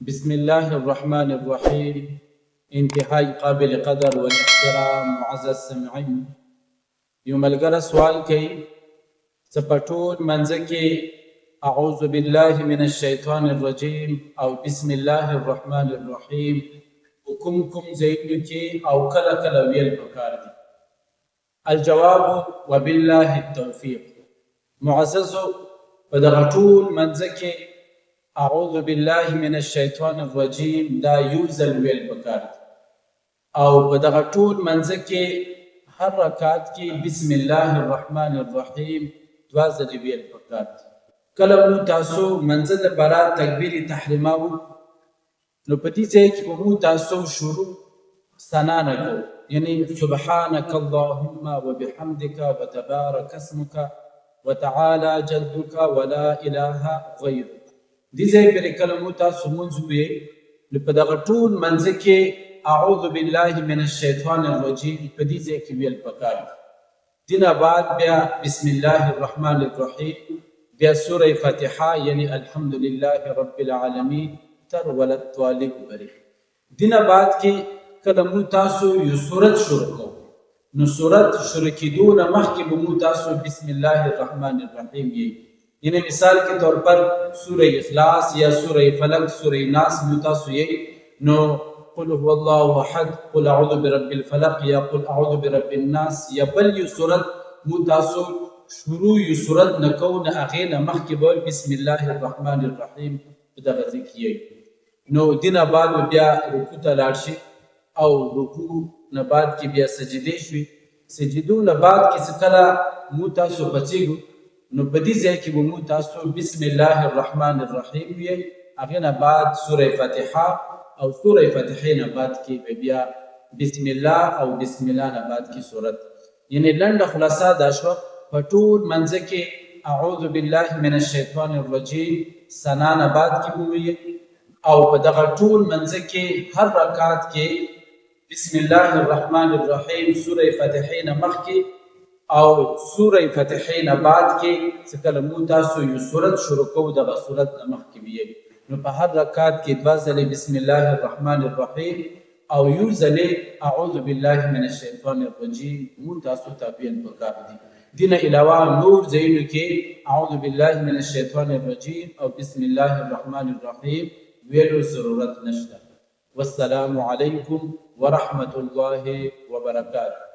بسم الله الرحمن الرحيم. انتهائی قابل قدر والاحترام معزز سمعین، یو ملګری سوال کوي څه په ټول منځه کې اعوذ بالله من الشیطان الرجیم او بسم الله الرحمن الرحیم کوم ځایونو کې او کله کله ویل پکار دي؟ الجواب وبالله التوفیق. معززو، په دغه ټول منځه کې اعوذ بالله من الشیطان الرجیم دا یو ځل ویل پکار دي، او په دغه ټول منځه کې هر رکعت کې بسم الله الرحمن الرحیم دوه ځلې ویل پکار دي. کله مو تاسو منځه لپاره تکبیر تحریمه وو، نو په دې ځای کې به مو تاسو شروع ثنا نه کوو، یعنی سبحانک اللهم وبحمدک وتبارک اسمک وتعالى جدك ولا اله غیرک. دې ځای پرې کله مو تاسو مونځ ووایئ، نو په دغه ټول منځه کې اعوذ بالله من الشیطان الرجیم په دې ځای کې ویل پکار دي. دې نه بعد بیا بسم الله الرحمن الرحیم، بیا سوره فاتحه یعنی الحمد لله رب العالمین تر وللطالب پورې. دې نه بعد کې کله مو تاسو یو سورت شروع کوو، نو سورت شروع کېدو نه مخکې به مو تاسو بسم الله الرحمن الرحیم یې، یعنی مثال کے طور پر سورہ اخلاص یا سورہ فلق، سورہ ناس مو تاسو یې، نو قل هو الله احد، قل اعوذ برب الفلق یا قل اعوذ برب الناس یا بل یو سورت مو تاسو شروع یو سورت نه کوو، نه هغې نه مخکې به بسم الله الرحمن الرحیم په دغه ځای کې یې. نو دې نه بعد بیا رکوع ته لاړ شي، او رکوع نه بعد کې بیا سجدې شوي. سجدو نه بعد کې څه کله مو تاسو پڅېږو، نو په دې ځای کې به مو تاسو بسم الله الرحمن الرحیم ویئ، هغې نه بعد سوره فاتحه او سوره فاتحې نه بعد کې به بیا بسم الله او بسم الله نه بعد کې سورت. یعنی لنډه خلاصه دا شوه، په ټول منځه کې اعوذ بالله من الشیطان الرجیم ثنا نه بعد کې به ووایئ، او په دغه ټول منځه کې هر رکعت کې بسم الله الرحمن الرحیم سوره فاتحې نه مخکې او سوره فاتحې نه بعد کې څه کله مو تاسو یو سورت شروع کوو، دغه سورت نه مخکې ویئ. نو په هر رکعت کې دوه ځلې بسم الله الرحمن الرحیم او یو ځلې اعوذ بالله من الشیطان الرجیم مو تاسو ته ویل پکار دي. دې نه علاوه نور ځایونو کې اعوذ بالله من الشیطان الرجیم او بسم الله الرحمن الرحیم ویلو ضرورت نشته. والسلام علیکم ورحمة الله وبرکاته.